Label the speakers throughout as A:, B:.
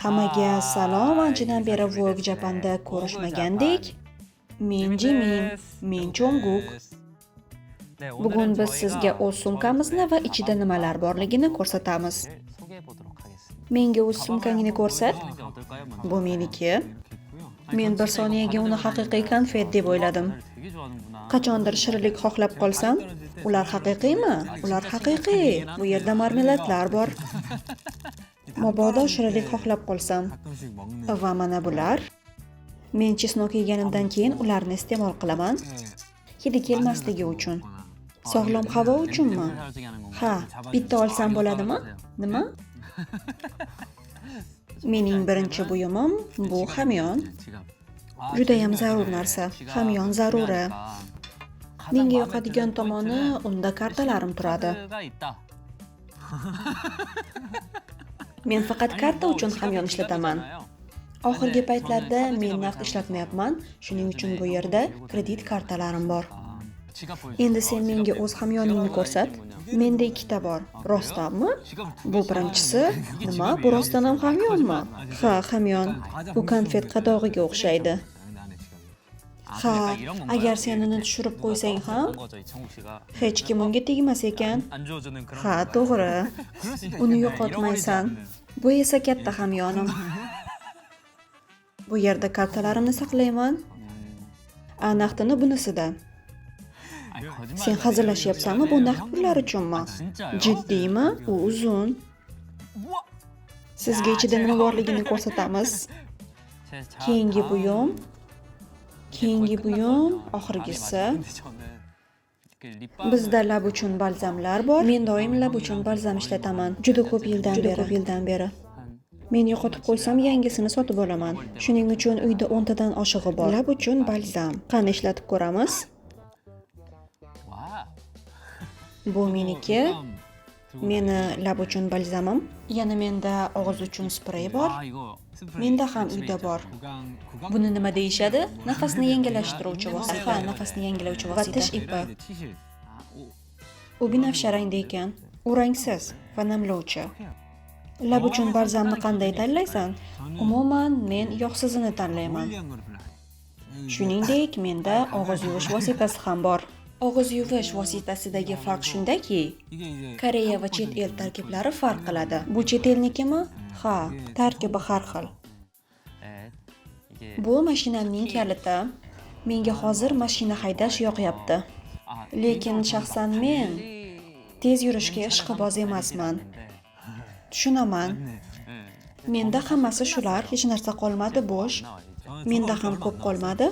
A: Hammaga salom, anchadan beri Vogue Japan'da ko'rishmagandik. Men Jimin, men Jongkook. Bugun biz sizga o'z sumkamizni va ichida nimalar borligini ko'rsatamiz. Menga o'z sumkangni ko'rsat. Bu meniki. Men bir soniyaga uni haqiqiy konfet deb o'yladim. Qachondir shirinlik xohlab qolsam, ular haqiqiymi? Ular haqiqiy. Bu yerda marmeladlar bor. Mabodo shirinlik xohlab qolsam. Va mana bular. Men chesnok yeganimdan keyin ularni iste'mol qilaman. Hidi kelmasligi uchun. Sog'lom havo uchunmi? Ha, bitta olsam bo'ladimi? Nima? Mening birinchi buyumim bu hamyon. Juda ham zarur narsa. Hamyon zaruri. Menga yoqadigan tomoni unda kartalarim turadi. Men faqat karta uchun hamyon ishlataman. Oxirgi paytlarda men naqd ishlatmayapman, shuning uchun bu yerda kredit kartalarim bor. Endi sen menga o'z hamyoningni ko'rsat. Menda ikkita bor. Rostdanmi? Bu birinchisi. Nima? Bu rostdan ham hamyonmi? Ha, hamyon. Bu konfet qadog'iga o'xshaydi. Ha, agar sen uni tushirib qo'ysang ham hech kim unga tegmas ekan. Ha, to'g'ri. Uni yo'qotmaysan. Bu esa katta hamyonim. Bu yerda kartalarimni saqlayman. Naqdini bunisida. Sen hazillashyapsanmi? Bu naqd pullar uchunmi? Jiddiymi? U uzun. Sizga ichida nima borligini ko'rsatamiz. Keyingi buyum. Oxirgisi. Bizda lab uchun balzamlar bor. Men doim lab uchun balzam ishlataman. Juda ko'p yildan beri. Men yo'qotib qo'ysam yangisini sotib olaman. Shuning uchun uyda 10 tadan oshig'i bor. Lab uchun balzam. Qani ishlatib ko'ramiz. Bu meniki. Meni lab uchun balzamim. Yana menda og'iz uchun sprey bor. Menda ham uyda bor. Buni nima deyishadi? Nafasni yengillashtiruvchi vosita. Ha, nafasni yengillovchi vosita. Va tish ipi. U binafsha rangda ekan. U rangsiz va namlovchi. Lab uchun balzamni qanday tanlaysan? Umuman men yog'sizini tanlayman. Shuningdek, menda og'iz yuvish vositasi ham bor. Og'iz yuvish vositasidagi farq shundaki, Koreya va chet el tarkiblari farq qiladi. Bu chet elnikimi? Ha, tarkibi har xil. Bu mashinamning kaliti. Menga hozir mashina haydash yoqyapti. Lekin shaxsan men tez yurishga ishqiboz emasman. Tushunaman. Menda hammasi shular, hech narsa qolmadi bo'sh. Menda ham ko'p qolmadi.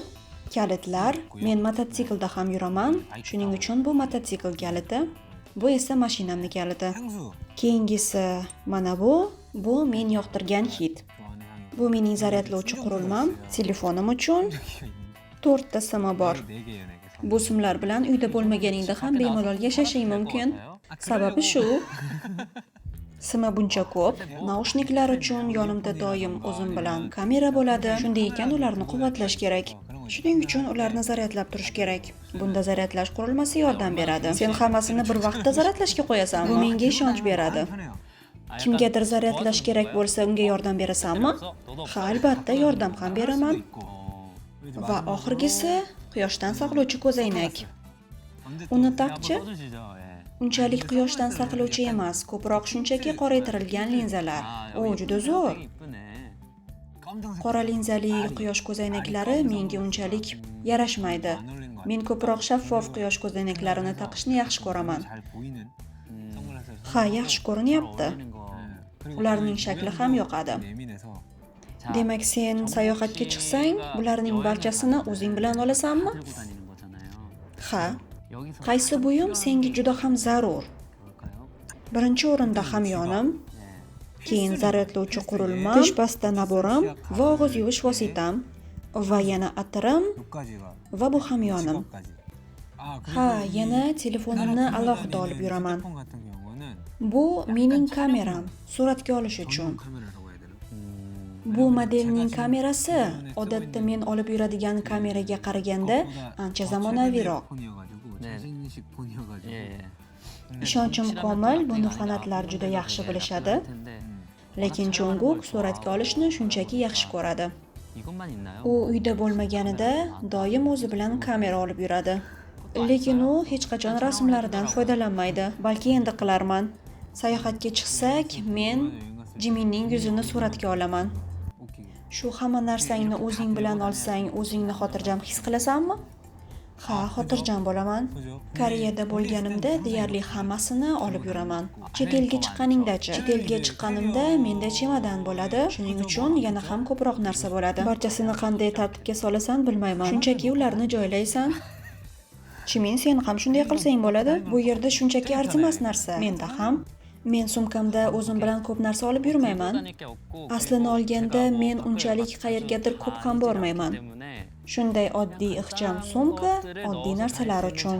A: Kalitlar, men mototsiklda ham yuraman, shuning uchun bu mototsikl kaliti, bu esa mashinamning kaliti. Keyingisi mana bu men yoqtirgan hid. Bu mening zaryadlovchi qurilmam, telefonim uchun 4 ta simi bor. Bu simlar bilan uyda bo'lmaganingda ham bemalol yashashing mumkin. Sababi shu. Simi buncha ko'p. Naushniklar uchun yonimda doim o'zim bilan kamera bo'ladi. Shunday ekan ularni quvvatlash kerak. Shuning uchun ularni zaryadlab turish kerak. Bunda zaryadlash qurilmasi yordam beradi. Sen hammasini bir vaqtda zaryadlashga qo'yasanmi? Bu menga ishonch beradi. Kimgadir zaryadlash kerak bo'lsa, unga yordam berasanmi? Ha, albatta yordam ham beraman. Va oxirgisi quyoshdan saqlovchi ko'zoynak. Uni taqchi? Unchalik quyoshdan saqlovchi emas, ko'proq shunchaki qoraytirilgan linzalar. O, juda zo'r. Qora linzali quyosh ko'zoynaklari menga unchalik yarashmaydi. Men ko'proq shaffof quyosh ko'zoynaklarini taqishni yaxshi ko'raman. Ha, yaxshi ko'rinyapti. Ularning shakli ham yoqadi. Demak, sen sayohatga chiqsang, bularning barchasini o'zing bilan olasanmi? Ha. Qaysi buyum senga juda ham zarur? Birinchi o'rinda hamyonim, keyin zaryadlovchi qurilma, tish pasta naborim va og'iz yuvish vositam va yana atirim va bu hamyonim. Ha, yana telefonimni alohida olib yuraman. Bu mening kameram, suratga olish uchun. Bu modelning kamerasi odatda men olib yuradigan kameraga qaraganda ancha zamonaviyroq. Ishonchim komil, buni fanatlar juda yaxshi bilishadi. lekin Jonguk suratga olishni shunchaki yaxshi ko'radi. U uyda bo'lmaganida doim o'zi bilan kamera olib yuradi. Lekin u hech qachon rasmlaridan foydalanmaydi. Balki endi qilarman. Sayohatga chiqsak, men Jiminning yuzini suratga olaman. Shu hamma narsangni o'zing bilan olsang, o'zingni xotirjam his qilasanmi? Ha, xotirjam bo'laman. Koreyada bo'lganimda deyarli hammasini olib yuraman. Chet elga chiqqaningdachi? Chet elga chiqqanimda menda chemodan bo'ladi. Shuning uchun yana ham ko'proq narsa bo'ladi. Barchasini qanday tartibga solasan bilmayman. Shunchaki ularni joylaysan. Chimin, sen ham shunday qilsang bo'ladi. Bu yerda shunchaki arzimas narsa. Menda ham. Men sumkamda o'zim bilan ko'p narsa olib yurmayman. Aslini olganda men unchalik qayergadir ko'p ham bormayman. Shunday oddiy ixcham sumka, oddiy narsalar uchun.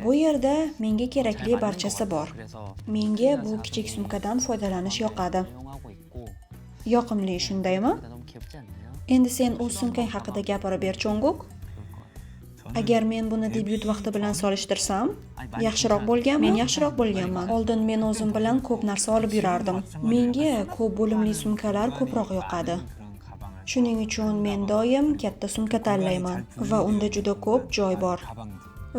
A: Bu yerda menga kerakli barchasi bor. Menga bu kichik sumkadan foydalanish yoqadi. Yoqimli, shundaymi? Endi sen o'z sumkang haqida gapirib ber, Jonguk. Agar men buni debyut vaqti bilan solishtirsam, yaxshiroq bo'lganmi? Men yaxshiroq bo'lganman. Oldin men o'zim bilan ko'p narsa olib yurardim. Menga ko'p bo'limli sumkalar ko'proq yoqadi. Shuning uchun men doim katta sumka tanlayman va unda juda ko'p joy bor.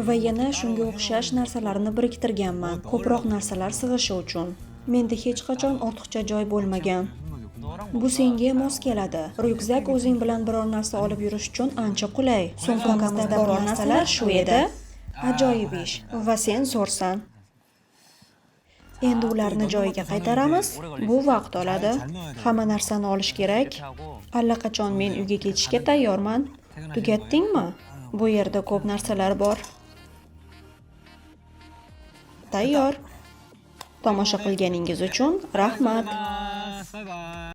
A: Va yana shunga o'xshash narsalarni biriktirganman, ko'proq narsalar sig'ishi uchun. Menda hech qachon ortiqcha joy bo'lmagan. Bu senga mos keladi. Ryukzak o'zing bilan biror narsa olib yurish uchun ancha qulay. Sumkamizda biror narsalar shu edi. Ajoyib ish. Va sen zo'rsan. Endi ularni joyiga qaytaramiz. Bu vaqt oladi. Hamma narsani olish kerak. Allaqachon men uyga ketishga tayyorman. Tugatdingmi? Bu yerda ko'p narsalar bor. Tayyor. Tomosha qilganingiz uchun rahmat.